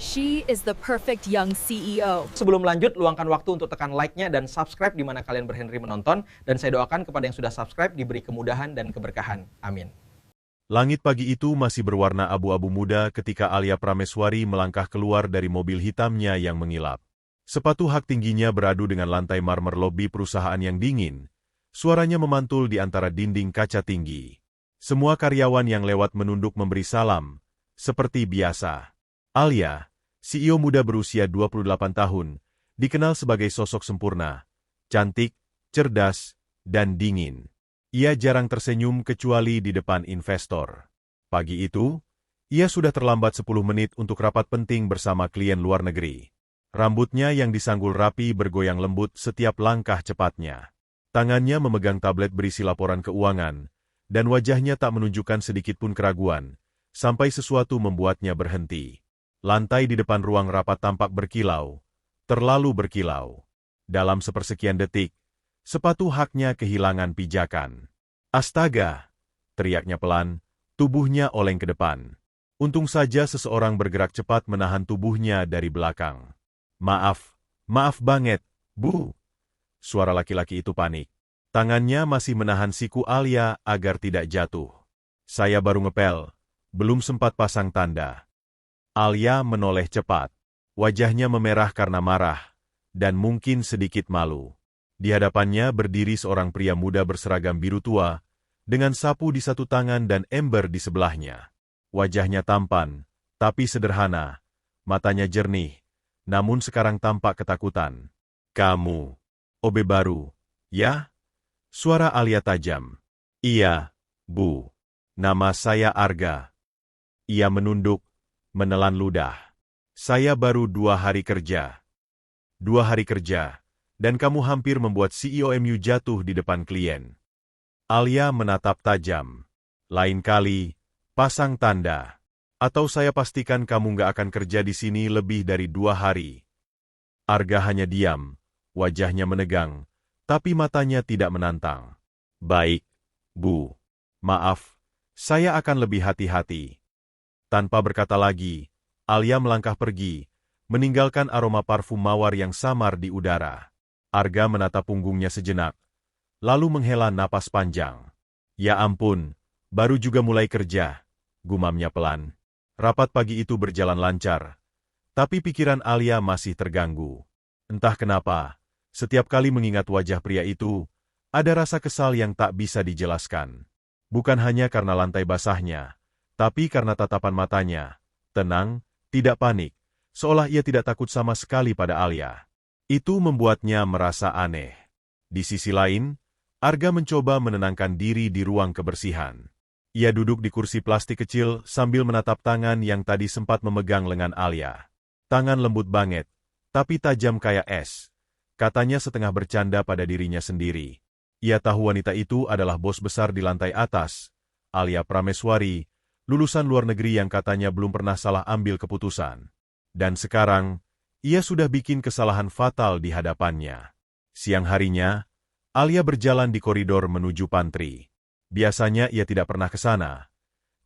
She is the perfect young CEO. Sebelum lanjut, luangkan waktu untuk tekan like-nya dan subscribe di mana kalian berhenri menonton. Dan saya doakan kepada yang sudah subscribe diberi kemudahan dan keberkahan. Amin. Langit pagi itu masih berwarna abu-abu muda ketika Alia Prameswari melangkah keluar dari mobil hitamnya yang mengilap. Sepatu hak tingginya beradu dengan lantai marmer lobi perusahaan yang dingin. Suaranya memantul di antara dinding kaca tinggi. Semua karyawan yang lewat menunduk memberi salam, seperti biasa. Alia, CEO muda berusia 28 tahun, dikenal sebagai sosok sempurna, cantik, cerdas, dan dingin. Ia jarang tersenyum kecuali di depan investor. Pagi itu, ia sudah terlambat 10 menit untuk rapat penting bersama klien luar negeri. Rambutnya yang disanggul rapi bergoyang lembut setiap langkah cepatnya. Tangannya memegang tablet berisi laporan keuangan, dan wajahnya tak menunjukkan sedikitpun keraguan, sampai sesuatu membuatnya berhenti. Lantai di depan ruang rapat tampak berkilau, terlalu berkilau. Dalam sepersekian detik, sepatu haknya kehilangan pijakan. Astaga! Teriaknya pelan, tubuhnya oleng ke depan. Untung saja seseorang bergerak cepat menahan tubuhnya dari belakang. Maaf banget, Bu. Suara laki-laki itu panik. Tangannya masih menahan siku Alia agar tidak jatuh. Saya baru ngepel, belum sempat pasang tanda. Alia menoleh cepat. Wajahnya memerah karena marah, dan mungkin sedikit malu. Di hadapannya berdiri seorang pria muda berseragam biru tua, dengan sapu di satu tangan dan ember di sebelahnya. Wajahnya tampan, tapi sederhana, matanya jernih, namun sekarang tampak ketakutan. Kamu, OB baru, ya? Suara Alia tajam. Iya, Bu. Nama saya Arga. Ia menunduk, menelan ludah. Saya baru 2 hari kerja. 2 hari kerja, dan kamu hampir membuat CEO MU jatuh di depan klien. Alia menatap tajam. Lain kali, pasang tanda. Atau saya pastikan kamu nggak akan kerja di sini lebih dari 2 hari. Arga hanya diam, wajahnya menegang, tapi matanya tidak menantang. Baik, Bu. Maaf, saya akan lebih hati-hati. Tanpa berkata lagi, Alia melangkah pergi, meninggalkan aroma parfum mawar yang samar di udara. Arga menatap punggungnya sejenak, lalu menghela napas panjang. Ya ampun, baru juga mulai kerja, gumamnya pelan. Rapat pagi itu berjalan lancar, tapi pikiran Alia masih terganggu. Entah kenapa, setiap kali mengingat wajah pria itu, ada rasa kesal yang tak bisa dijelaskan. Bukan hanya karena lantai basahnya, tapi karena tatapan matanya, tenang, tidak panik, seolah ia tidak takut sama sekali pada Alia. Itu membuatnya merasa aneh. Di sisi lain, Arga mencoba menenangkan diri di ruang kebersihan. Ia duduk di kursi plastik kecil sambil menatap tangan yang tadi sempat memegang lengan Alia. Tangan lembut banget, tapi tajam kayak es. Katanya setengah bercanda pada dirinya sendiri. Ia tahu wanita itu adalah bos besar di lantai atas, Alia Prameswari, lulusan luar negeri yang katanya belum pernah salah ambil keputusan. Dan sekarang, ia sudah bikin kesalahan fatal di hadapannya. Siang harinya, Alia berjalan di koridor menuju pantry. Biasanya ia tidak pernah ke sana.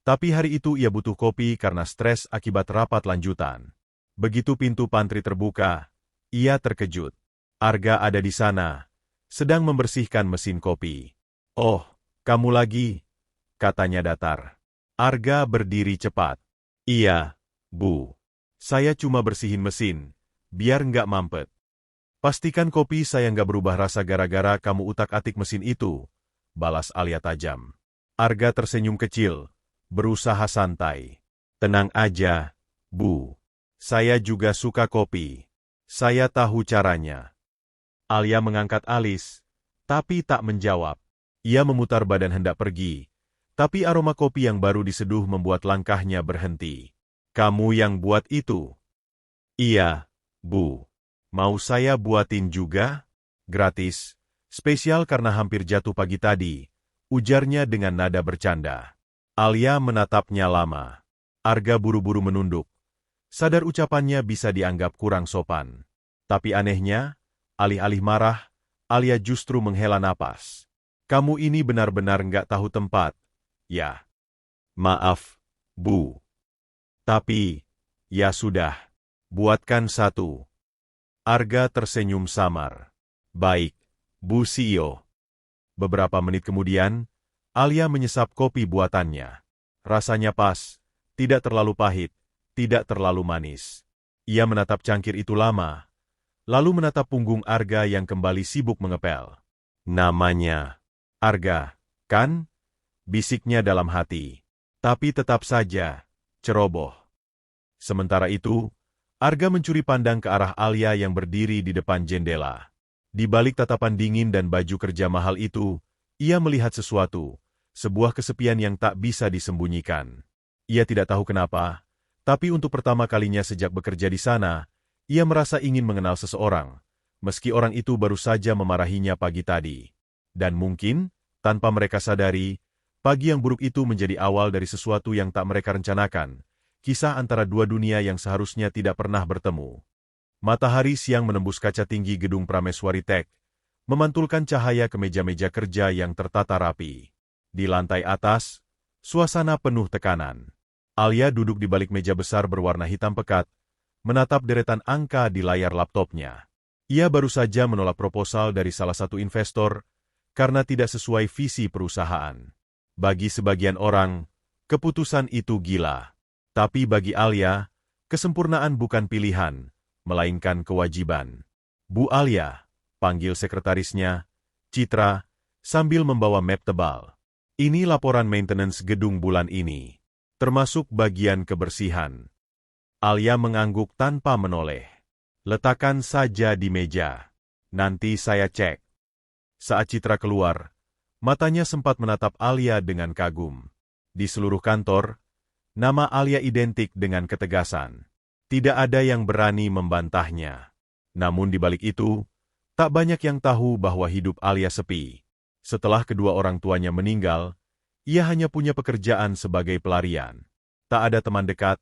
Tapi hari itu ia butuh kopi karena stres akibat rapat lanjutan. Begitu pintu pantry terbuka, ia terkejut. Arga ada di sana, sedang membersihkan mesin kopi. Oh, kamu lagi? Katanya datar. Arga berdiri cepat. Iya, Bu. Saya cuma bersihin mesin, biar nggak mampet. Pastikan kopi saya nggak berubah rasa gara-gara kamu utak-atik mesin itu, balas Alia tajam. Arga tersenyum kecil, berusaha santai. Tenang aja, Bu. Saya juga suka kopi. Saya tahu caranya. Alia mengangkat alis, tapi tak menjawab. Ia memutar badan hendak pergi, tapi aroma kopi yang baru diseduh membuat langkahnya berhenti. Kamu yang buat itu? Iya, Bu. Mau saya buatin juga? Gratis, spesial karena hampir jatuh pagi tadi, ujarnya dengan nada bercanda. Alia menatapnya lama. Arga buru-buru menunduk. Sadar ucapannya bisa dianggap kurang sopan. Tapi anehnya, alih-alih marah, Alia justru menghela napas. Kamu ini benar-benar nggak tahu tempat, ya. Maaf, Bu. Tapi, ya sudah. Buatkan satu. Arga tersenyum samar. Baik, Bu CEO. Beberapa menit kemudian, Alia menyesap kopi buatannya. Rasanya pas, tidak terlalu pahit, tidak terlalu manis. Ia menatap cangkir itu lama, lalu menatap punggung Arga yang kembali sibuk mengepel. Namanya Arga, kan? Bisiknya dalam hati. Tapi tetap saja, ceroboh. Sementara itu, Arga mencuri pandang ke arah Alia yang berdiri di depan jendela. Di balik tatapan dingin dan baju kerja mahal itu, ia melihat sesuatu, sebuah kesepian yang tak bisa disembunyikan. Ia tidak tahu kenapa, tapi untuk pertama kalinya sejak bekerja di sana, ia merasa ingin mengenal seseorang, meski orang itu baru saja memarahinya pagi tadi. Dan mungkin, tanpa mereka sadari, pagi yang buruk itu menjadi awal dari sesuatu yang tak mereka rencanakan, kisah antara dua dunia yang seharusnya tidak pernah bertemu. Matahari siang menembus kaca tinggi gedung Prameswari Tech, memantulkan cahaya ke meja-meja kerja yang tertata rapi. Di lantai atas, suasana penuh tekanan. Alia duduk di balik meja besar berwarna hitam pekat, menatap deretan angka di layar laptopnya. Ia baru saja menolak proposal dari salah satu investor karena tidak sesuai visi perusahaan. Bagi sebagian orang, keputusan itu gila. Tapi bagi Alia, kesempurnaan bukan pilihan, melainkan kewajiban. Bu Alia, panggil sekretarisnya, Citra, sambil membawa map tebal. Ini laporan maintenance gedung bulan ini, termasuk bagian kebersihan. Alia mengangguk tanpa menoleh. Letakkan saja di meja. Nanti saya cek. Saat Citra keluar, matanya sempat menatap Alia dengan kagum. Di seluruh kantor, nama Alia identik dengan ketegasan. Tidak ada yang berani membantahnya. Namun di balik itu, tak banyak yang tahu bahwa hidup Alia sepi. Setelah kedua orang tuanya meninggal, ia hanya punya pekerjaan sebagai pelarian. Tak ada teman dekat,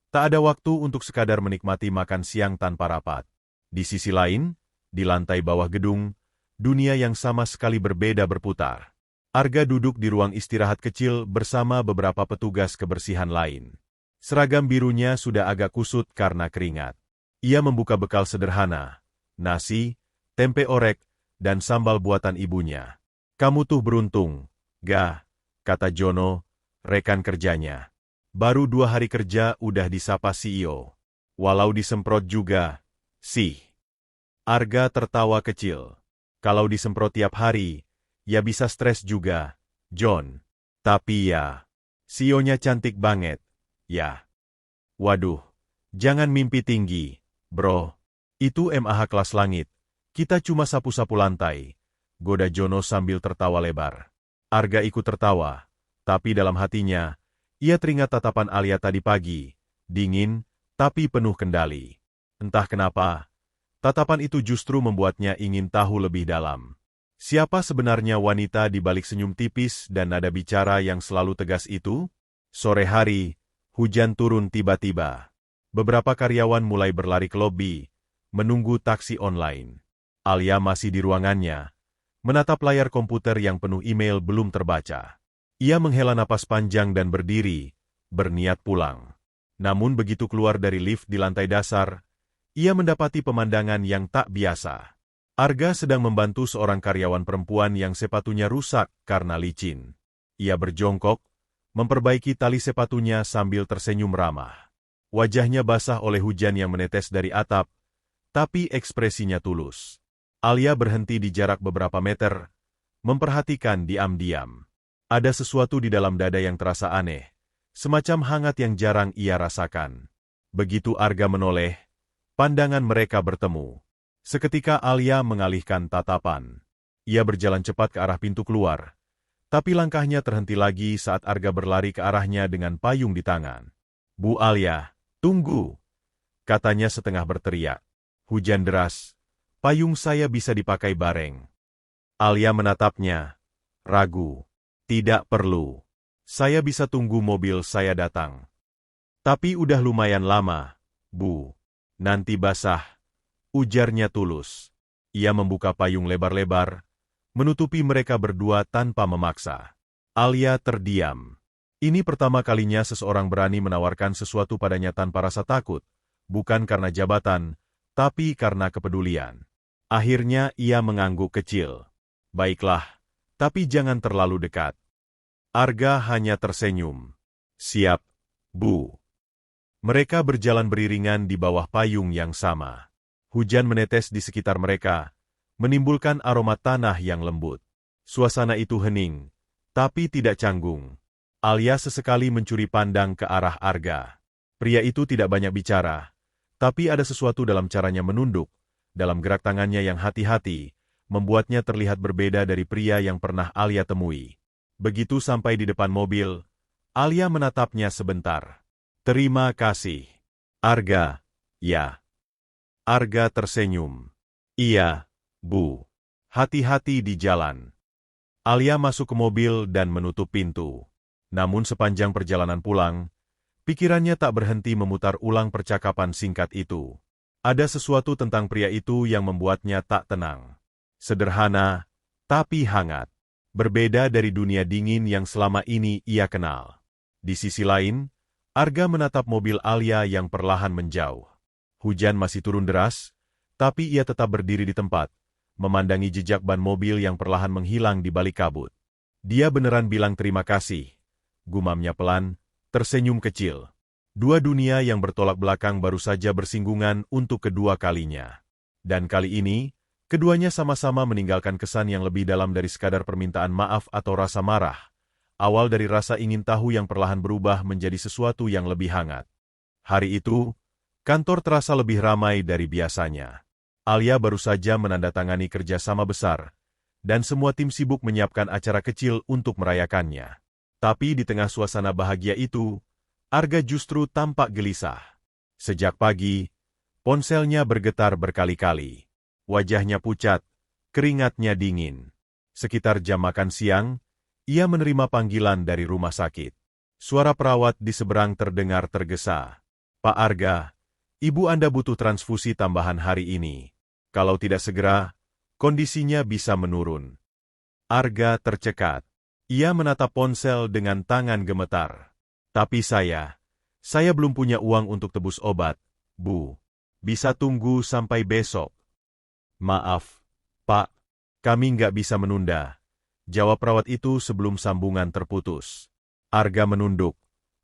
tak ada waktu untuk sekadar menikmati makan siang tanpa rapat. Di sisi lain, di lantai bawah gedung, dunia yang sama sekali berbeda berputar. Arga duduk di ruang istirahat kecil bersama beberapa petugas kebersihan lain. Seragam birunya sudah agak kusut karena keringat. Ia membuka bekal sederhana, nasi, tempe orek, dan sambal buatan ibunya. Kamu tuh beruntung, Ga, kata Jono, rekan kerjanya. Baru 2 hari kerja udah disapa CEO. Walau disemprot juga, sih. Arga tertawa kecil. Kalau disemprot tiap hari, ya bisa stres juga, John. Tapi ya, CEO-nya cantik banget, ya. Waduh, jangan mimpi tinggi, bro. Itu MAH kelas langit. Kita cuma sapu-sapu lantai, goda Jono sambil tertawa lebar. Arga ikut tertawa, tapi dalam hatinya, ia teringat tatapan Alia tadi pagi, dingin, tapi penuh kendali. Entah kenapa, tatapan itu justru membuatnya ingin tahu lebih dalam. Siapa sebenarnya wanita di balik senyum tipis dan nada bicara yang selalu tegas itu? Sore hari, hujan turun tiba-tiba. Beberapa karyawan mulai berlari ke lobi, menunggu taksi online. Alia masih di ruangannya, menatap layar komputer yang penuh email belum terbaca. Ia menghela napas panjang dan berdiri, berniat pulang. Namun begitu keluar dari lift di lantai dasar, ia mendapati pemandangan yang tak biasa. Arga sedang membantu seorang karyawan perempuan yang sepatunya rusak karena licin. Ia berjongkok, memperbaiki tali sepatunya sambil tersenyum ramah. Wajahnya basah oleh hujan yang menetes dari atap, tapi ekspresinya tulus. Alia berhenti di jarak beberapa meter, memperhatikan diam-diam. Ada sesuatu di dalam dada yang terasa aneh, semacam hangat yang jarang ia rasakan. Begitu Arga menoleh, pandangan mereka bertemu. Seketika Alia mengalihkan tatapan. Ia berjalan cepat ke arah pintu keluar, tapi langkahnya terhenti lagi saat Arga berlari ke arahnya dengan payung di tangan. Bu Alia, tunggu, katanya setengah berteriak. Hujan deras, payung saya bisa dipakai bareng. Alia menatapnya, ragu. Tidak perlu. Saya bisa tunggu mobil saya datang. Tapi udah lumayan lama, Bu. Nanti basah. Ujarnya tulus. Ia membuka payung lebar-lebar, menutupi mereka berdua tanpa memaksa. Alia terdiam. Ini pertama kalinya seseorang berani menawarkan sesuatu padanya tanpa rasa takut, bukan karena jabatan, tapi karena kepedulian. Akhirnya ia mengangguk kecil. Baiklah, tapi jangan terlalu dekat. Arga hanya tersenyum. Siap, Bu. Mereka berjalan beriringan di bawah payung yang sama. Hujan menetes di sekitar mereka, menimbulkan aroma tanah yang lembut. Suasana itu hening, tapi tidak canggung. Alia sesekali mencuri pandang ke arah Arga. Pria itu tidak banyak bicara, tapi ada sesuatu dalam caranya menunduk, dalam gerak tangannya yang hati-hati, membuatnya terlihat berbeda dari pria yang pernah Alia temui. Begitu sampai di depan mobil, Alia menatapnya sebentar. Terima kasih. Arga, ya. Arga tersenyum. Iya, Bu. Hati-hati di jalan. Alia masuk ke mobil dan menutup pintu. Namun sepanjang perjalanan pulang, pikirannya tak berhenti memutar ulang percakapan singkat itu. Ada sesuatu tentang pria itu yang membuatnya tak tenang. Sederhana, tapi hangat. Berbeda dari dunia dingin yang selama ini ia kenal. Di sisi lain, Arga menatap mobil Alia yang perlahan menjauh. Hujan masih turun deras, tapi ia tetap berdiri di tempat, memandangi jejak ban mobil yang perlahan menghilang di balik kabut. Dia beneran bilang terima kasih. Gumamnya pelan, tersenyum kecil. Dua dunia yang bertolak belakang baru saja bersinggungan untuk kedua kalinya. Dan kali ini, keduanya sama-sama meninggalkan kesan yang lebih dalam dari sekadar permintaan maaf atau rasa marah. Awal dari rasa ingin tahu yang perlahan berubah menjadi sesuatu yang lebih hangat. Hari itu, kantor terasa lebih ramai dari biasanya. Alia baru saja menandatangani kerjasama besar, dan semua tim sibuk menyiapkan acara kecil untuk merayakannya. Tapi di tengah suasana bahagia itu, Arga justru tampak gelisah. Sejak pagi, ponselnya bergetar berkali-kali. Wajahnya pucat, keringatnya dingin. Sekitar jam makan siang, ia menerima panggilan dari rumah sakit. Suara perawat di seberang terdengar tergesa. Pak Arga, ibu Anda butuh transfusi tambahan hari ini. Kalau tidak segera, kondisinya bisa menurun. Arga tercekat. Ia menatap ponsel dengan tangan gemetar. Tapi saya belum punya uang untuk tebus obat, Bu. Bisa tunggu sampai besok. Maaf, Pak, kami nggak bisa menunda. Jawab perawat itu sebelum sambungan terputus. Arga menunduk,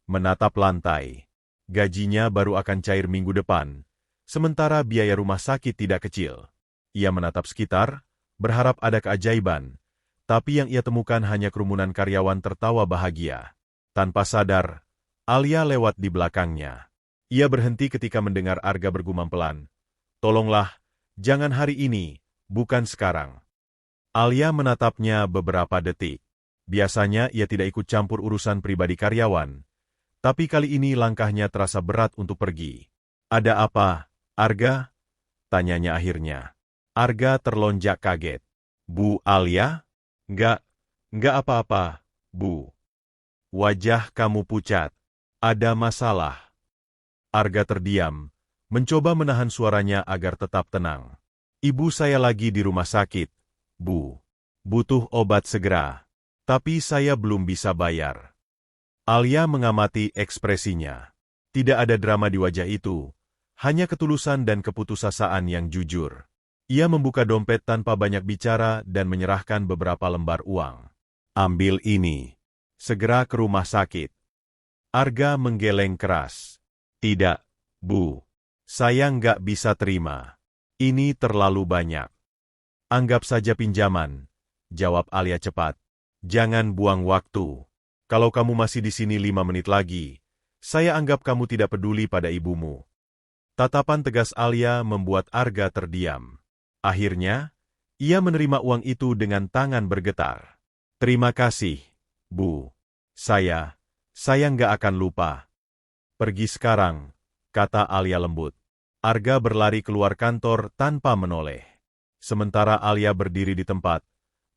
menatap lantai. Gajinya baru akan cair minggu depan, sementara biaya rumah sakit tidak kecil. Ia menatap sekitar, berharap ada keajaiban, tapi yang ia temukan hanya kerumunan karyawan tertawa bahagia. Tanpa sadar, Alia lewat di belakangnya. Ia berhenti ketika mendengar Arga bergumam pelan. Tolonglah, jangan hari ini, bukan sekarang. Alia menatapnya beberapa detik. Biasanya ia tidak ikut campur urusan pribadi karyawan, tapi kali ini langkahnya terasa berat untuk pergi. Ada apa, Arga? Tanyanya akhirnya. Arga terlonjak kaget. Bu Alia? Enggak apa-apa, Bu. Wajah kamu pucat. Ada masalah. Arga terdiam, mencoba menahan suaranya agar tetap tenang. Ibu saya lagi di rumah sakit, Bu. Butuh obat segera. Tapi saya belum bisa bayar. Alia mengamati ekspresinya. Tidak ada drama di wajah itu, hanya ketulusan dan keputusasaan yang jujur. Ia membuka dompet tanpa banyak bicara dan menyerahkan beberapa lembar uang. Ambil ini. Segera ke rumah sakit. Arga menggeleng keras. Tidak, Bu. Saya nggak bisa terima. Ini terlalu banyak. Anggap saja pinjaman, jawab Alia cepat. Jangan buang waktu. Kalau kamu masih di sini 5 menit lagi, saya anggap kamu tidak peduli pada ibumu. Tatapan tegas Alia membuat Arga terdiam. Akhirnya, ia menerima uang itu dengan tangan bergetar. Terima kasih, Bu. Saya nggak akan lupa. Pergi sekarang, kata Alia lembut. Arga berlari keluar kantor tanpa menoleh. Sementara Alia berdiri di tempat,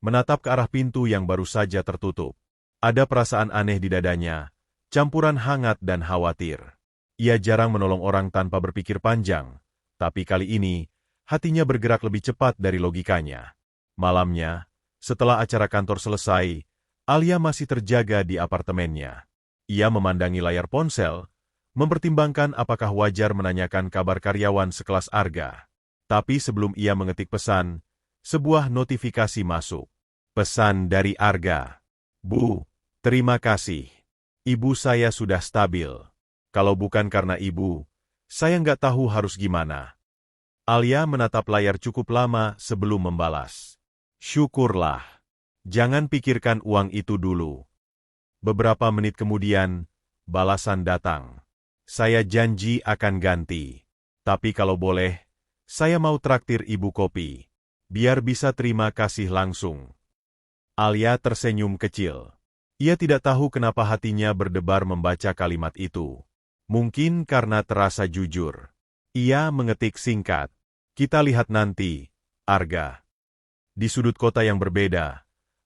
menatap ke arah pintu yang baru saja tertutup. Ada perasaan aneh di dadanya, campuran hangat dan khawatir. Ia jarang menolong orang tanpa berpikir panjang, tapi kali ini, hatinya bergerak lebih cepat dari logikanya. Malamnya, setelah acara kantor selesai, Alia masih terjaga di apartemennya. Ia memandangi layar ponsel, mempertimbangkan apakah wajar menanyakan kabar karyawan sekelas Arga. Tapi sebelum ia mengetik pesan, sebuah notifikasi masuk. Pesan dari Arga. Bu, terima kasih. Ibu saya sudah stabil. Kalau bukan karena ibu, saya nggak tahu harus gimana. Alia menatap layar cukup lama sebelum membalas. Syukurlah. Jangan pikirkan uang itu dulu. Beberapa menit kemudian, balasan datang. Saya janji akan ganti. Tapi kalau boleh, saya mau traktir ibu kopi. Biar bisa terima kasih langsung. Alia tersenyum kecil. Ia tidak tahu kenapa hatinya berdebar membaca kalimat itu. Mungkin karena terasa jujur. Ia mengetik singkat. Kita lihat nanti, Arga. Di sudut kota yang berbeda,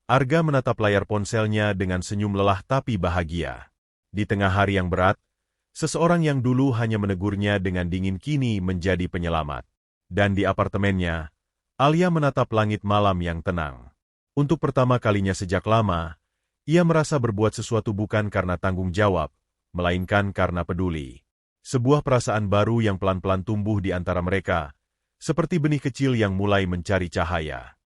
Arga menatap layar ponselnya dengan senyum lelah tapi bahagia. Di tengah hari yang berat, seseorang yang dulu hanya menegurnya dengan dingin kini menjadi penyelamat. Dan di apartemennya, Alia menatap langit malam yang tenang. Untuk pertama kalinya sejak lama, ia merasa berbuat sesuatu bukan karena tanggung jawab, melainkan karena peduli. Sebuah perasaan baru yang pelan-pelan tumbuh di antara mereka, seperti benih kecil yang mulai mencari cahaya.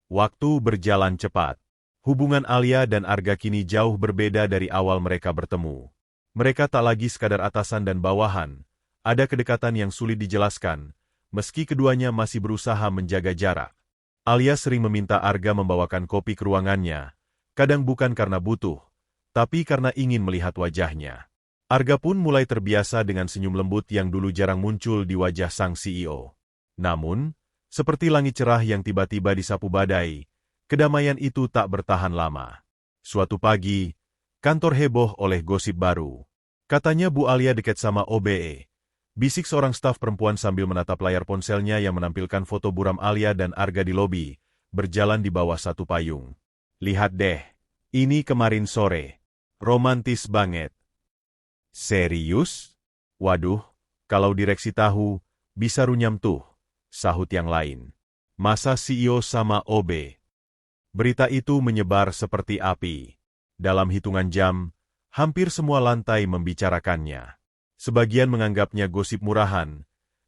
Waktu berjalan cepat. Hubungan Alia dan Arga kini jauh berbeda dari awal mereka bertemu. Mereka tak lagi sekadar atasan dan bawahan, ada kedekatan yang sulit dijelaskan, meski keduanya masih berusaha menjaga jarak. Alia sering meminta Arga membawakan kopi ke ruangannya, kadang bukan karena butuh, tapi karena ingin melihat wajahnya. Arga pun mulai terbiasa dengan senyum lembut yang dulu jarang muncul di wajah sang CEO. Namun, seperti langit cerah yang tiba-tiba disapu badai, kedamaian itu tak bertahan lama. Suatu pagi, kantor heboh oleh gosip baru. Katanya Bu Alia dekat sama OBE. Bisik seorang staf perempuan sambil menatap layar ponselnya yang menampilkan foto buram Alia dan Arga di lobi, berjalan di bawah satu payung. Lihat deh, ini kemarin sore. Romantis banget. Serius? Waduh, kalau direksi tahu, bisa runyam tuh, sahut yang lain. Masa CEO sama OB? Berita itu menyebar seperti api. Dalam hitungan jam, hampir semua lantai membicarakannya. Sebagian menganggapnya gosip murahan,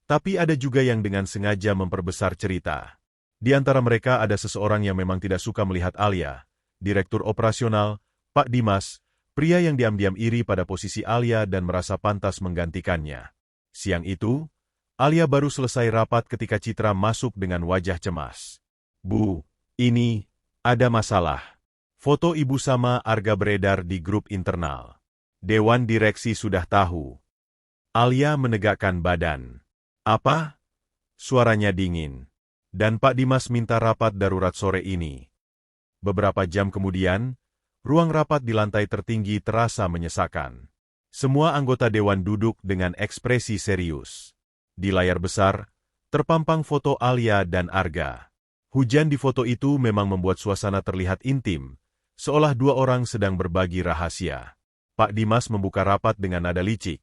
tapi ada juga yang dengan sengaja memperbesar cerita. Di antara mereka ada seseorang yang memang tidak suka melihat Alia, Direktur Operasional, Pak Dimas, pria yang diam-diam iri pada posisi Alia dan merasa pantas menggantikannya. Siang itu, Alia baru selesai rapat ketika Citra masuk dengan wajah cemas. Bu, ini ada masalah. Foto ibu sama Arga beredar di grup internal. Dewan direksi sudah tahu. Alia menegakkan badan. Apa? Suaranya dingin. Dan Pak Dimas minta rapat darurat sore ini. Beberapa jam kemudian, ruang rapat di lantai tertinggi terasa menyesakan. Semua anggota dewan duduk dengan ekspresi serius. Di layar besar, terpampang foto Alia dan Arga. Hujan di foto itu memang membuat suasana terlihat intim, seolah dua orang sedang berbagi rahasia. Pak Dimas membuka rapat dengan nada licik.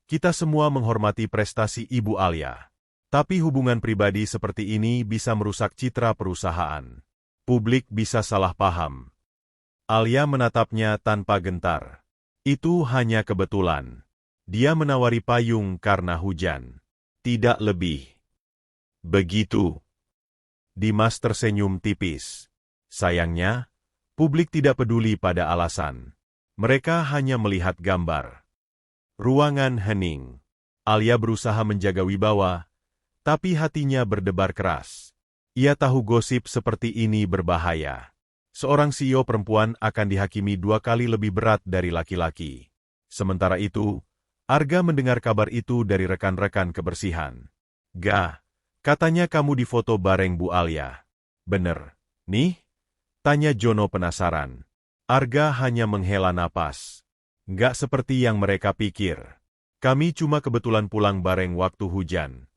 Kita semua menghormati prestasi Ibu Alia. Tapi hubungan pribadi seperti ini bisa merusak citra perusahaan. Publik bisa salah paham. Alia menatapnya tanpa gentar. Itu hanya kebetulan. Dia menawari payung karena hujan. Tidak lebih. Begitu. Dimas tersenyum tipis. Sayangnya, publik tidak peduli pada alasan. Mereka hanya melihat gambar. Ruangan hening. Alia berusaha menjaga wibawa, tapi hatinya berdebar keras. Ia tahu gosip seperti ini berbahaya. Seorang CEO perempuan akan dihakimi 2 kali lebih berat dari laki-laki. Sementara itu, Arga mendengar kabar itu dari rekan-rekan kebersihan. Gah, katanya kamu difoto bareng Bu Alia. Bener, nih? Tanya Jono penasaran. Arga hanya menghela napas. Nggak seperti yang mereka pikir. Kami cuma kebetulan pulang bareng waktu hujan.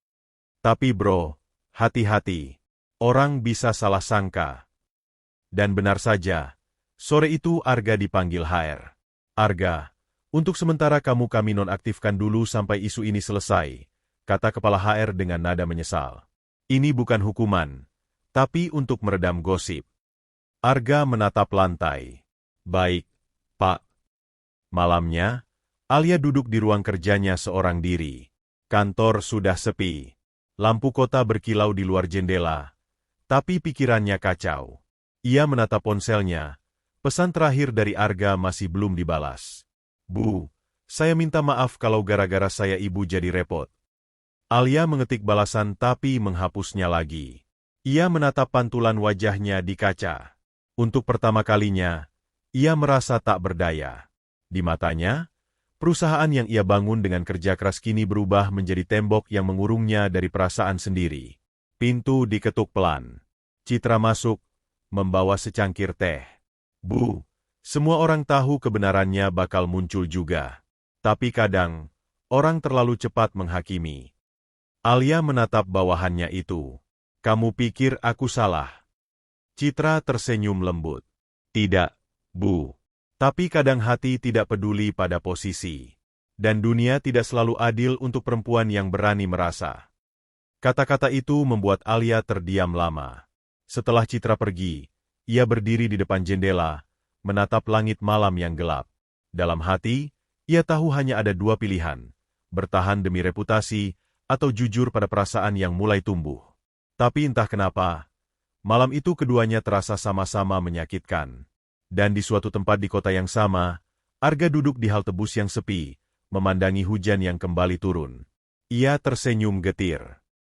Tapi bro, hati-hati. Orang bisa salah sangka. Dan benar saja, sore itu Arga dipanggil HR. Arga, untuk sementara kami nonaktifkan dulu sampai isu ini selesai, kata kepala HR dengan nada menyesal. Ini bukan hukuman, tapi untuk meredam gosip. Arga menatap lantai. Baik, Pak. Malamnya, Alia duduk di ruang kerjanya seorang diri. Kantor sudah sepi. Lampu kota berkilau di luar jendela. Tapi pikirannya kacau. Ia menatap ponselnya. Pesan terakhir dari Arga masih belum dibalas. Bu, saya minta maaf kalau gara-gara saya ibu jadi repot. Alia mengetik balasan tapi menghapusnya lagi. Ia menatap pantulan wajahnya di kaca. Untuk pertama kalinya, ia merasa tak berdaya. Di matanya, perusahaan yang ia bangun dengan kerja keras kini berubah menjadi tembok yang mengurungnya dari perasaan sendiri. Pintu diketuk pelan. Citra masuk, membawa secangkir teh. Bu, semua orang tahu kebenarannya bakal muncul juga. Tapi kadang, orang terlalu cepat menghakimi. Alia menatap bawahannya itu. Kamu pikir aku salah? Citra tersenyum lembut. Tidak, Bu. Tapi kadang hati tidak peduli pada posisi. Dan dunia tidak selalu adil untuk perempuan yang berani merasa. Kata-kata itu membuat Alia terdiam lama. Setelah Citra pergi, ia berdiri di depan jendela, menatap langit malam yang gelap. Dalam hati, ia tahu hanya ada dua pilihan, bertahan demi reputasi, atau jujur pada perasaan yang mulai tumbuh. Tapi entah kenapa, malam itu keduanya terasa sama-sama menyakitkan. Dan di suatu tempat di kota yang sama, Arga duduk di halte bus yang sepi, memandangi hujan yang kembali turun. Ia tersenyum getir.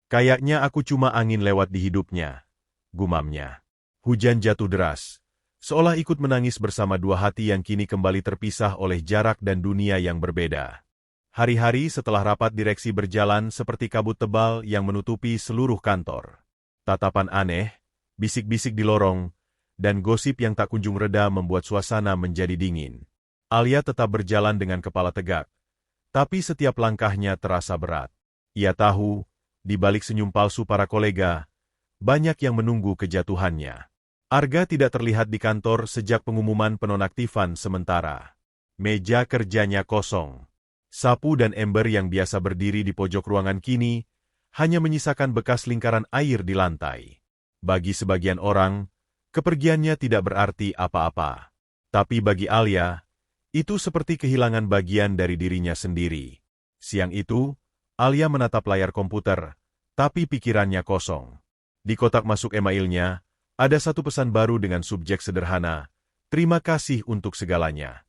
Kayaknya aku cuma angin lewat di hidupnya, gumamnya. Hujan jatuh deras, seolah ikut menangis bersama dua hati yang kini kembali terpisah oleh jarak dan dunia yang berbeda. Hari-hari setelah rapat direksi berjalan seperti kabut tebal yang menutupi seluruh kantor. Tatapan aneh, bisik-bisik di lorong, dan gosip yang tak kunjung reda membuat suasana menjadi dingin. Alia tetap berjalan dengan kepala tegak, tapi setiap langkahnya terasa berat. Ia tahu, di balik senyum palsu para kolega, banyak yang menunggu kejatuhannya. Arga tidak terlihat di kantor sejak pengumuman penonaktifan sementara. Meja kerjanya kosong. Sapu dan ember yang biasa berdiri di pojok ruangan kini hanya menyisakan bekas lingkaran air di lantai. Bagi sebagian orang, kepergiannya tidak berarti apa-apa. Tapi bagi Alia, itu seperti kehilangan bagian dari dirinya sendiri. Siang itu, Alia menatap layar komputer, tapi pikirannya kosong. Di kotak masuk emailnya, ada satu pesan baru dengan subjek sederhana, "Terima kasih untuk segalanya."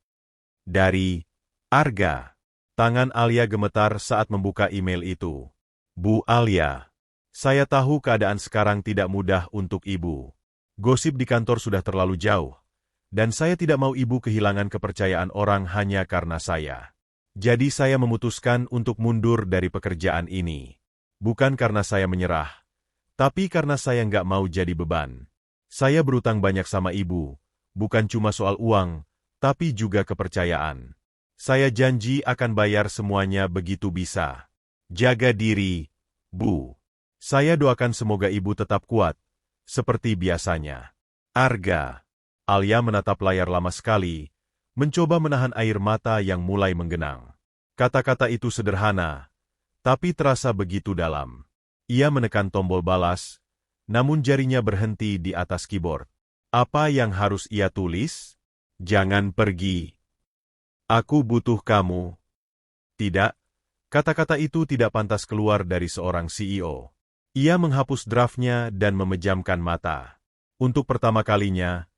Dari Arga. Tangan Alia gemetar saat membuka email itu. Bu Alia, saya tahu keadaan sekarang tidak mudah untuk ibu. Gosip di kantor sudah terlalu jauh, dan saya tidak mau ibu kehilangan kepercayaan orang hanya karena saya. Jadi saya memutuskan untuk mundur dari pekerjaan ini. Bukan karena saya menyerah, tapi karena saya nggak mau jadi beban. Saya berutang banyak sama ibu, bukan cuma soal uang, tapi juga kepercayaan. Saya janji akan bayar semuanya begitu bisa. Jaga diri, Bu. Saya doakan semoga ibu tetap kuat, seperti biasanya. Arga. Alia menatap layar lama sekali, mencoba menahan air mata yang mulai menggenang. Kata-kata itu sederhana, tapi terasa begitu dalam. Ia menekan tombol balas, namun jarinya berhenti di atas keyboard. Apa yang harus ia tulis? Jangan pergi. Aku butuh kamu. Tidak, kata-kata itu tidak pantas keluar dari seorang CEO. Ia menghapus draftnya dan memejamkan mata. Untuk pertama kalinya,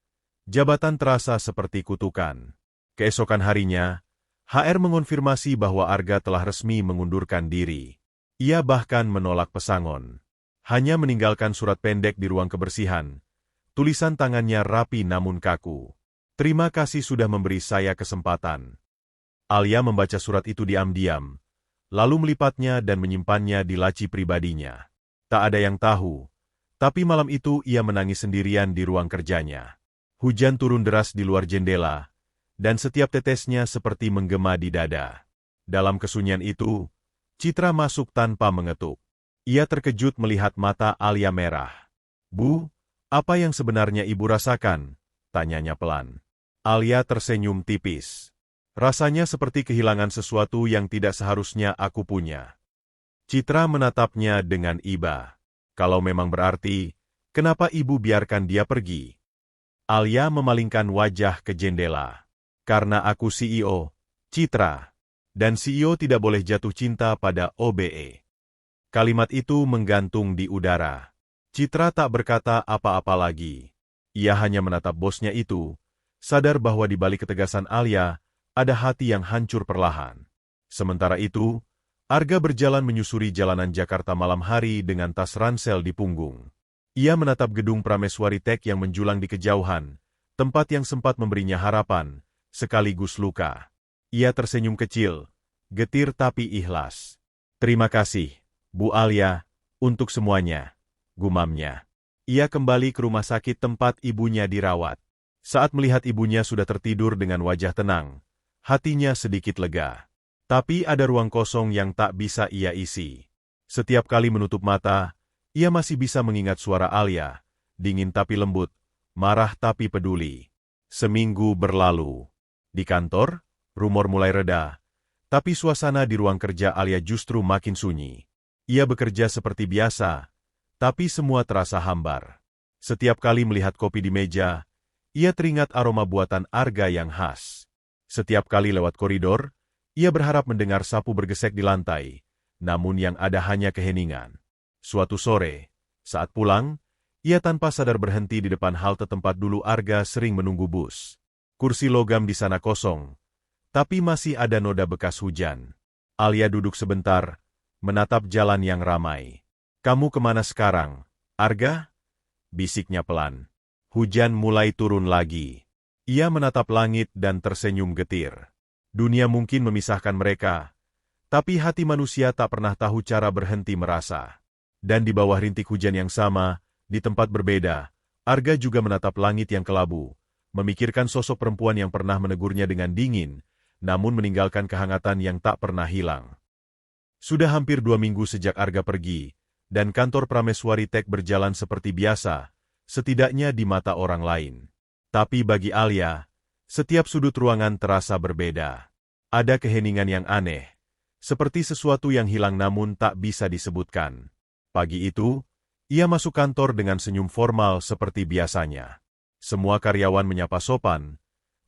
jabatan terasa seperti kutukan. Keesokan harinya, HR mengonfirmasi bahwa Arga telah resmi mengundurkan diri. Ia bahkan menolak pesangon. Hanya meninggalkan surat pendek di ruang kebersihan. Tulisan tangannya rapi namun kaku. Terima kasih sudah memberi saya kesempatan. Alia membaca surat itu diam-diam, lalu melipatnya dan menyimpannya di laci pribadinya. Tak ada yang tahu, tapi malam itu ia menangis sendirian di ruang kerjanya. Hujan turun deras di luar jendela, dan setiap tetesnya seperti menggema di dada. Dalam kesunyian itu, Citra masuk tanpa mengetuk. Ia terkejut melihat mata Alia merah. Bu, apa yang sebenarnya ibu rasakan? Tanyanya pelan. Alia tersenyum tipis. Rasanya seperti kehilangan sesuatu yang tidak seharusnya aku punya. Citra menatapnya dengan iba. Kalau memang berarti, kenapa ibu biarkan dia pergi? Alia memalingkan wajah ke jendela. Karena aku CEO, Citra. Dan CEO tidak boleh jatuh cinta pada OBE. Kalimat itu menggantung di udara. Citra tak berkata apa-apa lagi. Ia hanya menatap bosnya itu, sadar bahwa di balik ketegasan Alia, ada hati yang hancur perlahan. Sementara itu, Arga berjalan menyusuri jalanan Jakarta malam hari dengan tas ransel di punggung. Ia menatap gedung Prameswari Tech yang menjulang di kejauhan, tempat yang sempat memberinya harapan, sekaligus luka. Ia tersenyum kecil, getir tapi ikhlas. "Terima kasih, Bu Alia, untuk semuanya," gumamnya. Ia kembali ke rumah sakit tempat ibunya dirawat. Saat melihat ibunya sudah tertidur dengan wajah tenang, hatinya sedikit lega. Tapi ada ruang kosong yang tak bisa ia isi. Setiap kali menutup mata, ia masih bisa mengingat suara Alia, dingin tapi lembut, marah tapi peduli. Seminggu berlalu. Di kantor, rumor mulai reda, tapi suasana di ruang kerja Alia justru makin sunyi. Ia bekerja seperti biasa, tapi semua terasa hambar. Setiap kali melihat kopi di meja, ia teringat aroma buatan Arga yang khas. Setiap kali lewat koridor, ia berharap mendengar sapu bergesek di lantai, namun yang ada hanya keheningan. Suatu sore, saat pulang, ia tanpa sadar berhenti di depan halte tempat dulu Arga sering menunggu bus. Kursi logam di sana kosong, tapi masih ada noda bekas hujan. Alia duduk sebentar, menatap jalan yang ramai. "Kamu kemana sekarang, Arga?" bisiknya pelan. Hujan mulai turun lagi. Ia menatap langit dan tersenyum getir. Dunia mungkin memisahkan mereka, tapi hati manusia tak pernah tahu cara berhenti merasa. Dan di bawah rintik hujan yang sama, di tempat berbeda, Arga juga menatap langit yang kelabu, memikirkan sosok perempuan yang pernah menegurnya dengan dingin, namun meninggalkan kehangatan yang tak pernah hilang. Sudah hampir 2 minggu sejak Arga pergi, dan kantor Prameswari Tech berjalan seperti biasa, setidaknya di mata orang lain. Tapi bagi Alia, setiap sudut ruangan terasa berbeda. Ada keheningan yang aneh, seperti sesuatu yang hilang namun tak bisa disebutkan. Pagi itu, ia masuk kantor dengan senyum formal seperti biasanya. Semua karyawan menyapa sopan,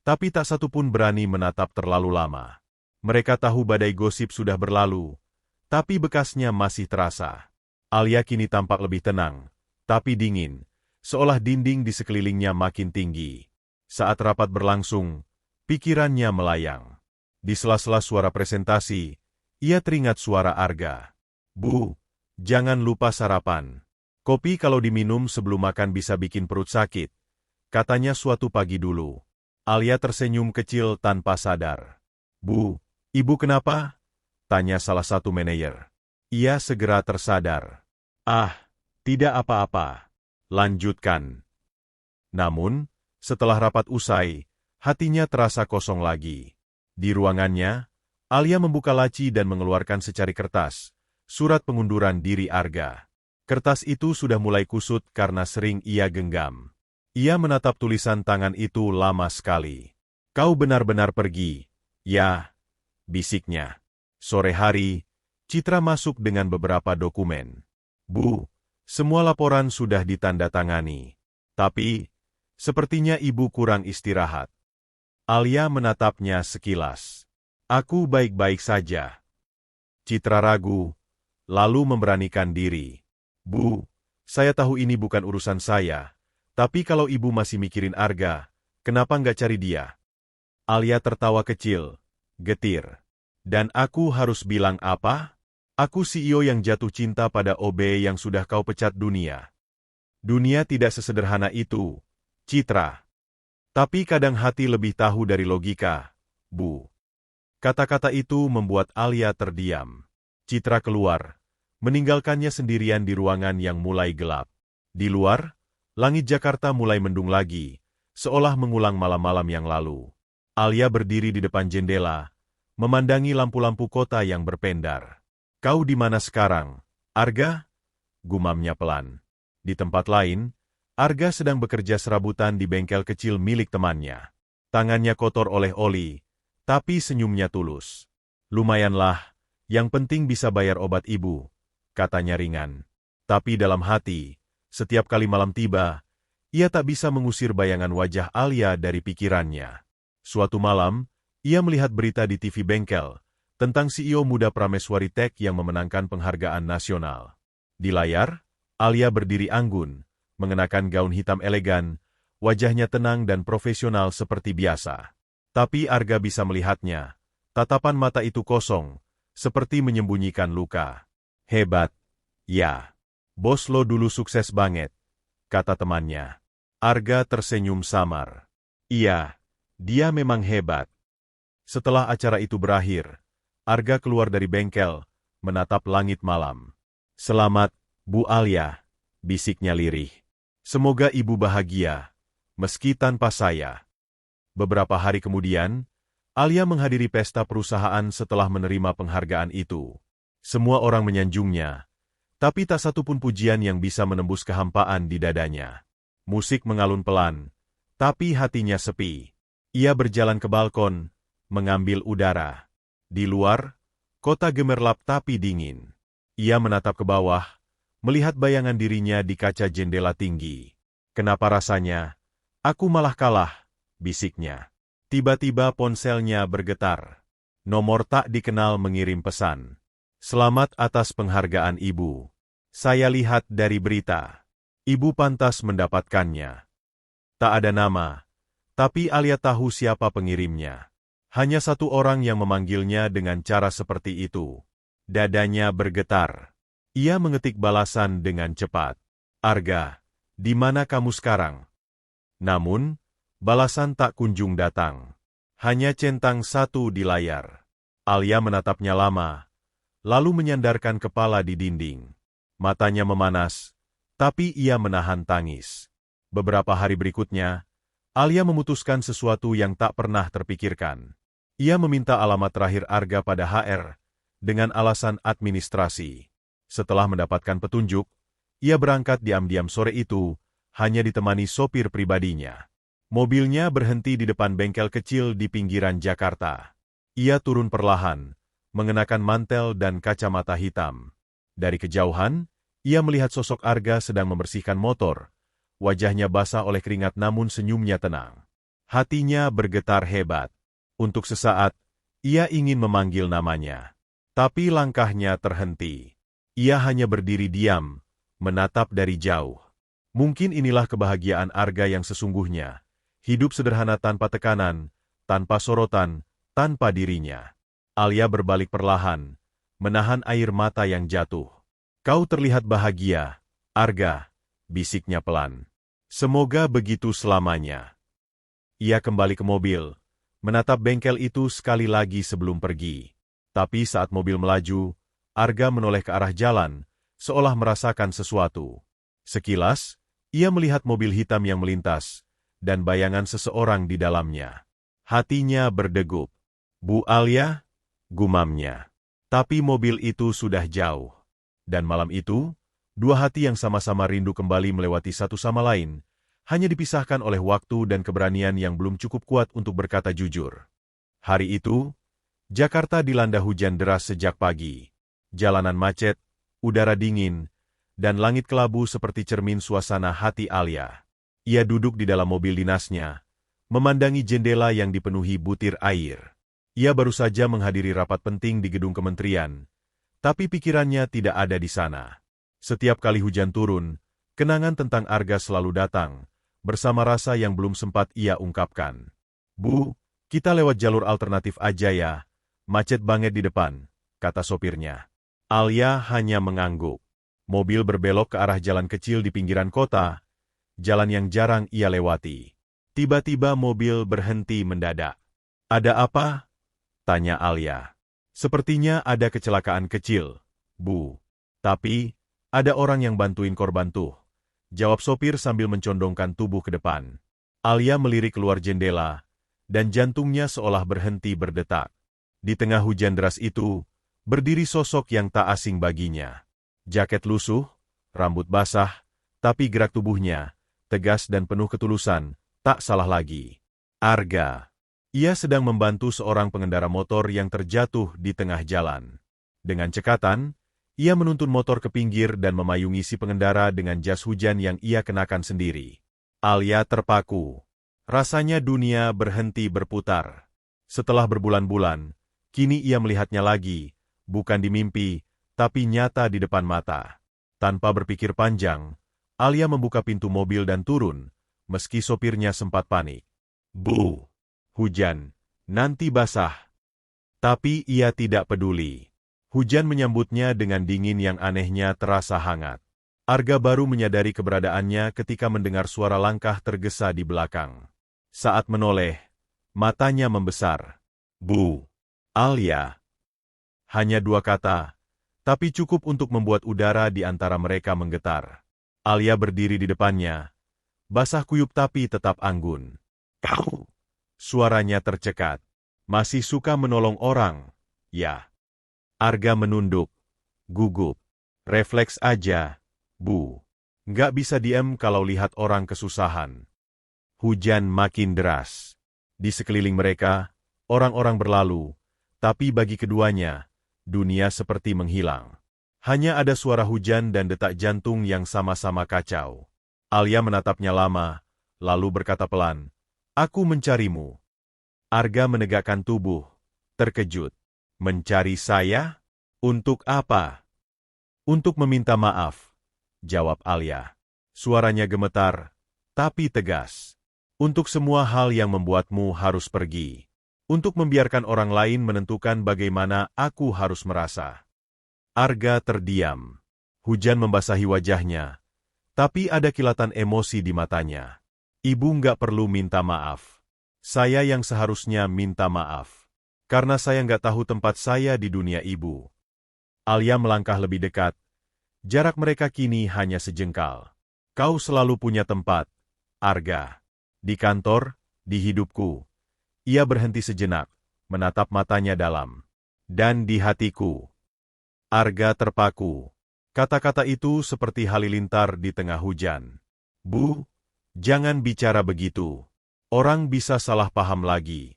tapi tak satu pun berani menatap terlalu lama. Mereka tahu badai gosip sudah berlalu, tapi bekasnya masih terasa. Alia kini tampak lebih tenang, tapi dingin, seolah dinding di sekelilingnya makin tinggi. Saat rapat berlangsung, pikirannya melayang. Di sela-sela suara presentasi, ia teringat suara Arga. "Bu, jangan lupa sarapan. Kopi kalau diminum sebelum makan bisa bikin perut sakit," katanya suatu pagi dulu. Alia tersenyum kecil tanpa sadar. "Bu, ibu kenapa?" tanya salah satu manajer. Ia segera tersadar. "Ah, tidak apa-apa. Lanjutkan." Namun, setelah rapat usai, hatinya terasa kosong lagi. Di ruangannya, Alia membuka laci dan mengeluarkan secari kertas, surat pengunduran diri Arga. Kertas itu sudah mulai kusut karena sering ia genggam. Ia menatap tulisan tangan itu lama sekali. "Kau benar-benar pergi, ya?" bisiknya. Sore hari, Citra masuk dengan beberapa dokumen. "Bu, semua laporan sudah ditandatangani. Tapi, sepertinya ibu kurang istirahat." Alia menatapnya sekilas. "Aku baik-baik saja." Citra ragu, lalu memberanikan diri. "Bu, saya tahu ini bukan urusan saya, tapi kalau ibu masih mikirin Arga, kenapa nggak cari dia?" Alia tertawa kecil, getir. "Dan aku harus bilang apa? Aku CEO yang jatuh cinta pada OB yang sudah kau pecat dunia." Dunia tidak sesederhana itu, Citra. Tapi kadang hati lebih tahu dari logika, Bu. Kata-kata itu membuat Alia terdiam. Citra keluar, meninggalkannya sendirian di ruangan yang mulai gelap. Di luar, langit Jakarta mulai mendung lagi, seolah mengulang malam-malam yang lalu. Alia berdiri di depan jendela, memandangi lampu-lampu kota yang berpendar. "Kau di mana sekarang, Arga?" gumamnya pelan. Di tempat lain, Arga sedang bekerja serabutan di bengkel kecil milik temannya. Tangannya kotor oleh oli, tapi senyumnya tulus. "Lumayanlah, yang penting bisa bayar obat ibu," katanya ringan. Tapi dalam hati, setiap kali malam tiba, ia tak bisa mengusir bayangan wajah Alia dari pikirannya. Suatu malam, ia melihat berita di TV bengkel, tentang CEO muda Prameswari Tech yang memenangkan penghargaan nasional. Di layar, Alia berdiri anggun, mengenakan gaun hitam elegan, wajahnya tenang dan profesional seperti biasa. Tapi Arga bisa melihatnya. Tatapan mata itu kosong, seperti menyembunyikan luka. Hebat. Ya. Bos lo dulu sukses banget, kata temannya. Arga tersenyum samar. Iya, dia memang hebat. Setelah acara itu berakhir, Arga keluar dari bengkel, menatap langit malam. Selamat, Bu Alia, bisiknya lirih. Semoga ibu bahagia, meski tanpa saya. Beberapa hari kemudian, Alia menghadiri pesta perusahaan setelah menerima penghargaan itu. Semua orang menyanjungnya, tapi tak satu pun pujian yang bisa menembus kehampaan di dadanya. Musik mengalun pelan, tapi hatinya sepi. Ia berjalan ke balkon, mengambil udara. Di luar, kota gemerlap tapi dingin. Ia menatap ke bawah, melihat bayangan dirinya di kaca jendela tinggi. Kenapa rasanya? Aku malah kalah, bisiknya. Tiba-tiba ponselnya bergetar. Nomor tak dikenal mengirim pesan. Selamat atas penghargaan Ibu. Saya lihat dari berita. Ibu pantas mendapatkannya. Tak ada nama, tapi Alia tahu siapa pengirimnya. Hanya satu orang yang memanggilnya dengan cara seperti itu. Dadanya bergetar. Ia mengetik balasan dengan cepat. Arga, di mana kamu sekarang? Namun, balasan tak kunjung datang. Hanya centang satu di layar. Alia menatapnya lama, lalu menyandarkan kepala di dinding. Matanya memanas, tapi ia menahan tangis. Beberapa hari berikutnya, Alia memutuskan sesuatu yang tak pernah terpikirkan. Ia meminta alamat terakhir Arga pada HR, dengan alasan administrasi. Setelah mendapatkan petunjuk, ia berangkat diam-diam sore itu, hanya ditemani sopir pribadinya. Mobilnya berhenti di depan bengkel kecil di pinggiran Jakarta. Ia turun perlahan, mengenakan mantel dan kacamata hitam. Dari kejauhan, ia melihat sosok Arga sedang membersihkan motor. Wajahnya basah oleh keringat namun senyumnya tenang. Hatinya bergetar hebat. Untuk sesaat, ia ingin memanggil namanya. Tapi langkahnya terhenti. Ia hanya berdiri diam, menatap dari jauh. Mungkin inilah kebahagiaan Arga yang sesungguhnya. Hidup sederhana tanpa tekanan, tanpa sorotan, tanpa dirinya. Alia berbalik perlahan, menahan air mata yang jatuh. Kau terlihat bahagia, Arga, bisiknya pelan. Semoga begitu selamanya. Ia kembali ke mobil, menatap bengkel itu sekali lagi sebelum pergi. Tapi saat mobil melaju, Arga menoleh ke arah jalan, seolah merasakan sesuatu. Sekilas, ia melihat mobil hitam yang melintas, dan bayangan seseorang di dalamnya. Hatinya berdegup. Bu Alia, gumamnya. Tapi mobil itu sudah jauh. Dan malam itu, dua hati yang sama-sama rindu kembali melewati satu sama lain, hanya dipisahkan oleh waktu dan keberanian yang belum cukup kuat untuk berkata jujur. Hari itu, Jakarta dilanda hujan deras sejak pagi. Jalanan macet, udara dingin, dan langit kelabu seperti cermin suasana hati Alia. Ia duduk di dalam mobil dinasnya, memandangi jendela yang dipenuhi butir air. Ia baru saja menghadiri rapat penting di gedung kementerian, tapi pikirannya tidak ada di sana. Setiap kali hujan turun, kenangan tentang Arga selalu datang, bersama rasa yang belum sempat ia ungkapkan. Bu, kita lewat jalur alternatif aja ya, macet banget di depan, kata sopirnya. Alia hanya mengangguk. Mobil berbelok ke arah jalan kecil di pinggiran kota, jalan yang jarang ia lewati. Tiba-tiba mobil berhenti mendadak. Ada apa? Tanya Alia. Sepertinya ada kecelakaan kecil, Bu. Tapi, ada orang yang bantuin korban tuh. Jawab sopir sambil mencondongkan tubuh ke depan. Alia melirik keluar jendela, dan jantungnya seolah berhenti berdetak. Di tengah hujan deras itu, berdiri sosok yang tak asing baginya. Jaket lusuh, rambut basah, tapi gerak tubuhnya, tegas dan penuh ketulusan, tak salah lagi. Arga. Ia sedang membantu seorang pengendara motor yang terjatuh di tengah jalan. Dengan cekatan, ia menuntun motor ke pinggir dan memayungi si pengendara dengan jas hujan yang ia kenakan sendiri. Alia terpaku. Rasanya dunia berhenti berputar. Setelah berbulan-bulan, Kini ia melihatnya lagi, bukan di mimpi, tapi nyata di depan mata. Tanpa berpikir panjang, Alia membuka pintu mobil dan turun, meski sopirnya sempat panik. Bu! Hujan, nanti basah. Tapi ia tidak peduli. Hujan menyambutnya dengan dingin yang anehnya terasa hangat. Arga baru menyadari keberadaannya ketika mendengar suara langkah tergesa di belakang. Saat menoleh, matanya membesar. Bu! Alia! Hanya 2 kata, tapi cukup untuk membuat udara di antara mereka menggetar. Alia berdiri di depannya, basah kuyup tapi tetap anggun. Kau! Suaranya tercekat. Masih suka menolong orang, ya? Arga menunduk, gugup. Refleks aja, Bu. Nggak bisa diam kalau lihat orang kesusahan. Hujan makin deras. Di sekeliling mereka, orang-orang berlalu, tapi bagi keduanya, dunia seperti menghilang. Hanya ada suara hujan dan detak jantung yang sama-sama kacau. Alia menatapnya lama, lalu berkata pelan, "Aku mencarimu." Arga menegakkan tubuh, terkejut. "Mencari saya? Untuk apa?" "Untuk meminta maaf," jawab Alia. Suaranya gemetar, tapi tegas. "Untuk semua hal yang membuatmu harus pergi. Untuk membiarkan orang lain menentukan bagaimana aku harus merasa." Arga terdiam. Hujan membasahi wajahnya, tapi ada kilatan emosi di matanya. "Ibu nggak perlu minta maaf. Saya yang seharusnya minta maaf. Karena saya nggak tahu tempat saya di dunia ibu." Alia melangkah lebih dekat. Jarak mereka kini hanya sejengkal. "Kau selalu punya tempat, Arga. Di kantor, di hidupku." Ia berhenti sejenak, menatap matanya dalam. "Dan di hatiku." Arga terpaku. Kata-kata itu seperti halilintar di tengah hujan. "Bu, jangan bicara begitu. Orang bisa salah paham lagi."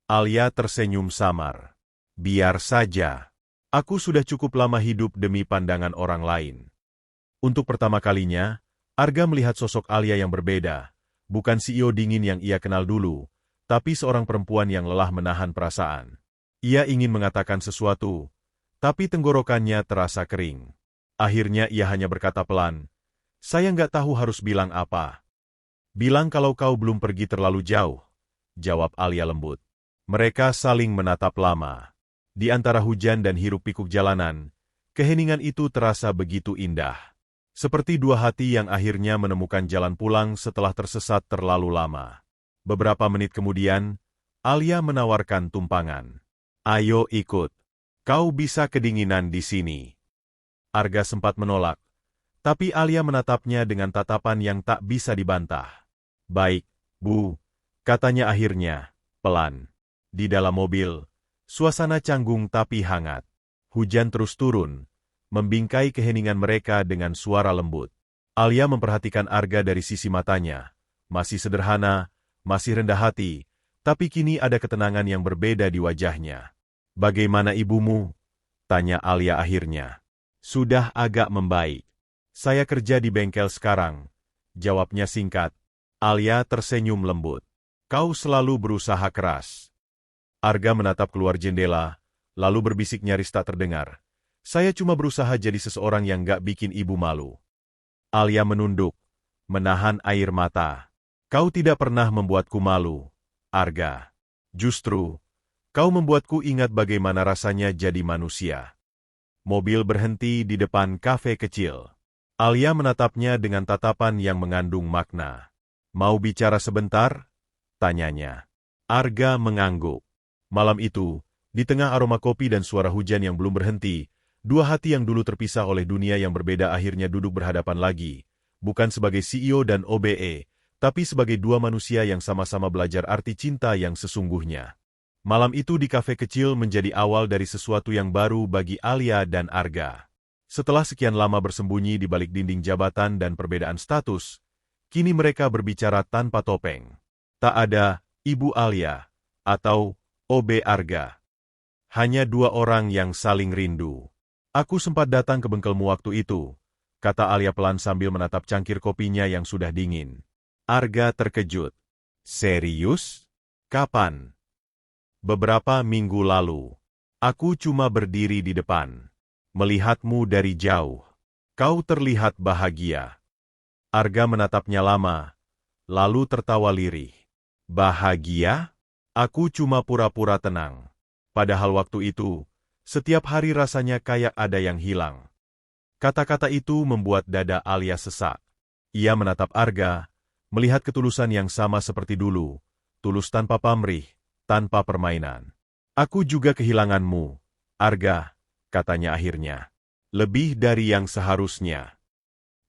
Alia tersenyum samar. "Biar saja. Aku sudah cukup lama hidup demi pandangan orang lain." Untuk pertama kalinya, Arga melihat sosok Alia yang berbeda. Bukan CEO dingin yang ia kenal dulu, tapi seorang perempuan yang lelah menahan perasaan. Ia ingin mengatakan sesuatu, tapi tenggorokannya terasa kering. Akhirnya ia hanya berkata pelan, "Saya nggak tahu harus bilang apa." "Bilang kalau kau belum pergi terlalu jauh," jawab Alia lembut. Mereka saling menatap lama. Di antara hujan dan hiruk-pikuk jalanan, keheningan itu terasa begitu indah. Seperti 2 hati yang akhirnya menemukan jalan pulang setelah tersesat terlalu lama. Beberapa menit kemudian, Alia menawarkan tumpangan. "Ayo ikut. Kau bisa kedinginan di sini." Arga sempat menolak, tapi Alia menatapnya dengan tatapan yang tak bisa dibantah. "Baik, Bu," katanya akhirnya, pelan. Di dalam mobil, suasana canggung tapi hangat. Hujan terus turun, membingkai keheningan mereka dengan suara lembut. Alia memperhatikan Arga dari sisi matanya. Masih sederhana, masih rendah hati, tapi kini ada ketenangan yang berbeda di wajahnya. "Bagaimana ibumu?" tanya Alia akhirnya. "Sudah agak membaik. Saya kerja di bengkel sekarang," jawabnya singkat. Alia tersenyum lembut. "Kau selalu berusaha keras." Arga menatap keluar jendela, lalu berbisik nyaris tak terdengar. "Saya cuma berusaha jadi seseorang yang gak bikin ibu malu." Alia menunduk, menahan air mata. "Kau tidak pernah membuatku malu, Arga. Justru, kau membuatku ingat bagaimana rasanya jadi manusia." Mobil berhenti di depan kafe kecil. Alia menatapnya dengan tatapan yang mengandung makna. "Mau bicara sebentar?" tanyanya. Arga mengangguk. Malam itu, di tengah aroma kopi dan suara hujan yang belum berhenti, 2 hati yang dulu terpisah oleh dunia yang berbeda akhirnya duduk berhadapan lagi, bukan sebagai CEO dan OBE, tapi sebagai 2 manusia yang sama-sama belajar arti cinta yang sesungguhnya. Malam itu di kafe kecil menjadi awal dari sesuatu yang baru bagi Alia dan Arga. Setelah sekian lama bersembunyi di balik dinding jabatan dan perbedaan status, kini mereka berbicara tanpa topeng. Tak ada Ibu Alia atau OB Arga. Hanya 2 orang yang saling rindu. "Aku sempat datang ke bengkelmu waktu itu," kata Alia pelan sambil menatap cangkir kopinya yang sudah dingin. Arga terkejut. "Serius? Kapan?" Beberapa minggu lalu, aku cuma berdiri di depan, melihatmu dari jauh. Kau terlihat bahagia. Arga menatapnya lama, lalu tertawa lirih. Bahagia? Aku cuma pura-pura tenang. Padahal waktu itu, setiap hari rasanya kayak ada yang hilang. Kata-kata itu membuat dada Alia sesak. Ia menatap Arga, melihat ketulusan yang sama seperti dulu, tulus tanpa pamrih, tanpa permainan. Aku juga kehilanganmu, Arga, katanya akhirnya. Lebih dari yang seharusnya.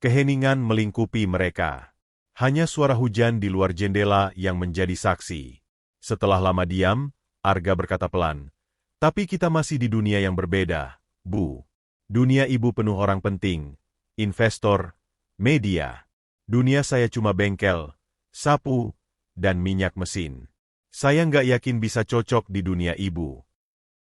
Keheningan melingkupi mereka. Hanya suara hujan di luar jendela yang menjadi saksi. Setelah lama diam, Arga berkata pelan, "Tapi kita masih di dunia yang berbeda, Bu. Dunia ibu penuh orang penting, investor, media. Dunia saya cuma bengkel, sapu, dan minyak mesin. Saya nggak yakin bisa cocok di dunia ibu."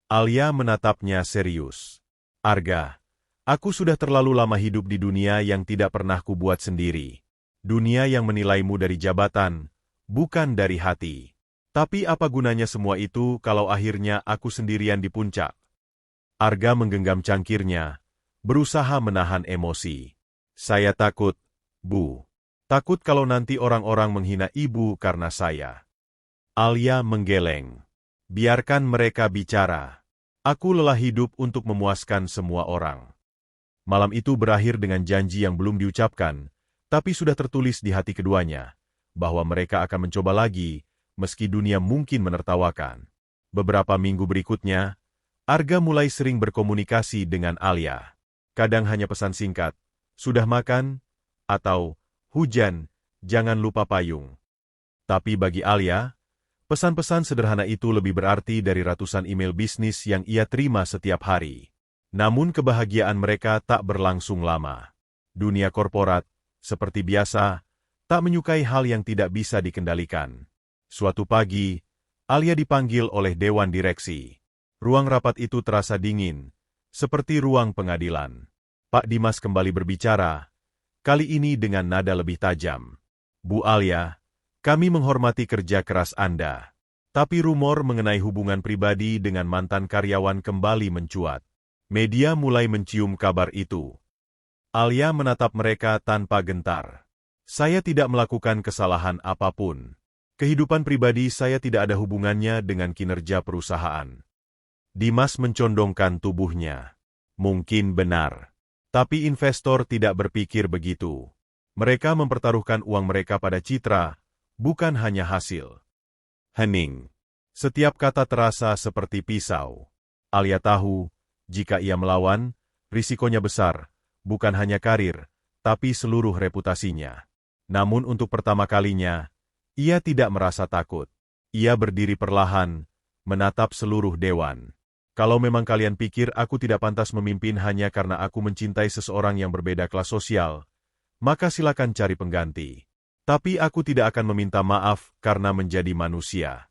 Alia menatapnya serius. Arga, aku sudah terlalu lama hidup di dunia yang tidak pernah kubuat sendiri. Dunia yang menilaimu dari jabatan, bukan dari hati. Tapi apa gunanya semua itu kalau akhirnya aku sendirian di puncak? Arga menggenggam cangkirnya, berusaha menahan emosi. Saya takut, Bu. Takut kalau nanti orang-orang menghina ibu karena saya. Alia menggeleng. Biarkan mereka bicara. Aku lelah hidup untuk memuaskan semua orang. Malam itu berakhir dengan janji yang belum diucapkan, tapi sudah tertulis di hati keduanya, bahwa mereka akan mencoba lagi, meski dunia mungkin menertawakan. Beberapa minggu berikutnya, Arga mulai sering berkomunikasi dengan Alia. Kadang hanya pesan singkat, "Sudah makan?" atau "Hujan, jangan lupa payung." Tapi bagi Alia, pesan-pesan sederhana itu lebih berarti dari ratusan email bisnis yang ia terima setiap hari. Namun kebahagiaan mereka tak berlangsung lama. Dunia korporat, seperti biasa, tak menyukai hal yang tidak bisa dikendalikan. Suatu pagi, Alia dipanggil oleh Dewan Direksi. Ruang rapat itu terasa dingin, seperti ruang pengadilan. Pak Dimas kembali berbicara, kali ini dengan nada lebih tajam. "Bu Alia, kami menghormati kerja keras Anda. Tapi rumor mengenai hubungan pribadi dengan mantan karyawan kembali mencuat. Media mulai mencium kabar itu." Alia menatap mereka tanpa gentar. "Saya tidak melakukan kesalahan apapun. Kehidupan pribadi saya tidak ada hubungannya dengan kinerja perusahaan." Dimas mencondongkan tubuhnya. Mungkin benar. Tapi investor tidak berpikir begitu. Mereka mempertaruhkan uang mereka pada citra, bukan hanya hasil. Hening. Setiap kata terasa seperti pisau. Alia tahu, jika ia melawan, risikonya besar, bukan hanya karir, tapi seluruh reputasinya. Namun untuk pertama kalinya, ia tidak merasa takut. Ia berdiri perlahan, menatap seluruh dewan. "Kalau memang kalian pikir aku tidak pantas memimpin hanya karena aku mencintai seseorang yang berbeda kelas sosial, maka silakan cari pengganti. Tapi aku tidak akan meminta maaf karena menjadi manusia."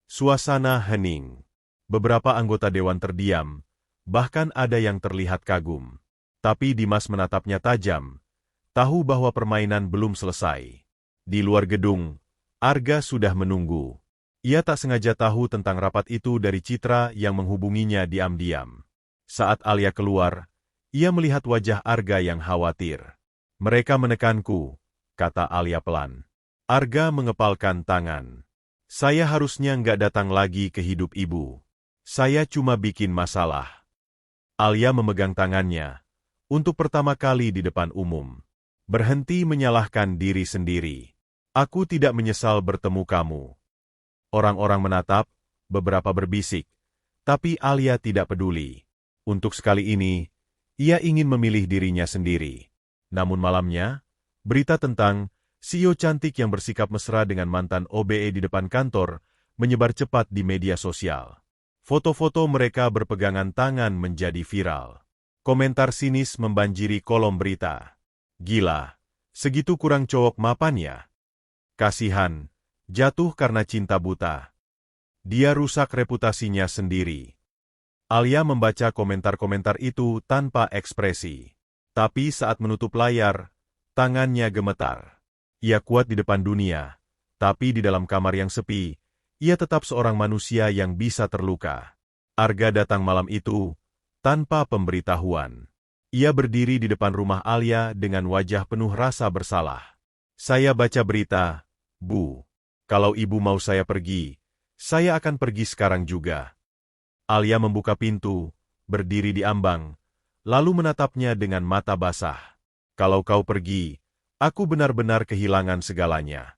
Suasana hening. Beberapa anggota dewan terdiam, bahkan ada yang terlihat kagum. Tapi Dimas menatapnya tajam, tahu bahwa permainan belum selesai. Di luar gedung, Arga sudah menunggu. Ia tak sengaja tahu tentang rapat itu dari Citra yang menghubunginya diam-diam. Saat Alia keluar, ia melihat wajah Arga yang khawatir. "Mereka menekanku," kata Alia pelan. Arga mengepalkan tangan. "Saya harusnya nggak datang lagi ke hidup ibu. Saya cuma bikin masalah." Alia memegang tangannya, untuk pertama kali di depan umum. "Berhenti menyalahkan diri sendiri. Aku tidak menyesal bertemu kamu." Orang-orang menatap, beberapa berbisik, tapi Alia tidak peduli. Untuk sekali ini, ia ingin memilih dirinya sendiri. Namun malamnya, berita tentang CEO cantik yang bersikap mesra dengan mantan OBE di depan kantor menyebar cepat di media sosial. Foto-foto mereka berpegangan tangan menjadi viral. Komentar sinis membanjiri kolom berita. "Gila, segitu kurang cowok mapannya. Kasihan. Jatuh karena cinta buta. Dia rusak reputasinya sendiri." Alia membaca komentar-komentar itu tanpa ekspresi. Tapi saat menutup layar, tangannya gemetar. Ia kuat di depan dunia, tapi di dalam kamar yang sepi, ia tetap seorang manusia yang bisa terluka. Arga datang malam itu, tanpa pemberitahuan. Ia berdiri di depan rumah Alia dengan wajah penuh rasa bersalah. Saya baca berita, Bu. Kalau ibu mau saya pergi, saya akan pergi sekarang juga. Alia membuka pintu, berdiri di ambang, lalu menatapnya dengan mata basah. Kalau kau pergi, aku benar-benar kehilangan segalanya.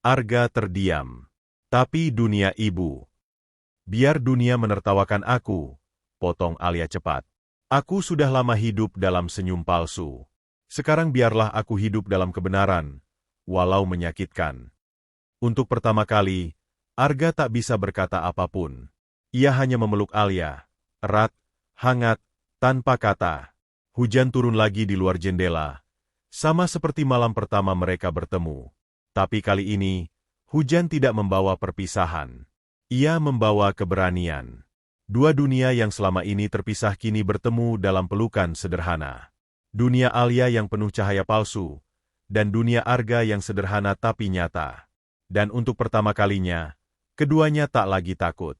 Arga terdiam. Tapi dunia ibu. Biar dunia menertawakan aku, potong Alia cepat. Aku sudah lama hidup dalam senyum palsu. Sekarang biarlah aku hidup dalam kebenaran, walau menyakitkan. Untuk pertama kali, Arga tak bisa berkata apapun. Ia hanya memeluk Alia, erat, hangat, tanpa kata. Hujan turun lagi di luar jendela, sama seperti malam pertama mereka bertemu. Tapi kali ini, hujan tidak membawa perpisahan. Ia membawa keberanian. Dua dunia yang selama ini terpisah kini bertemu dalam pelukan sederhana. Dunia Alia yang penuh cahaya palsu, dan dunia Arga yang sederhana tapi nyata. Dan untuk pertama kalinya, keduanya tak lagi takut.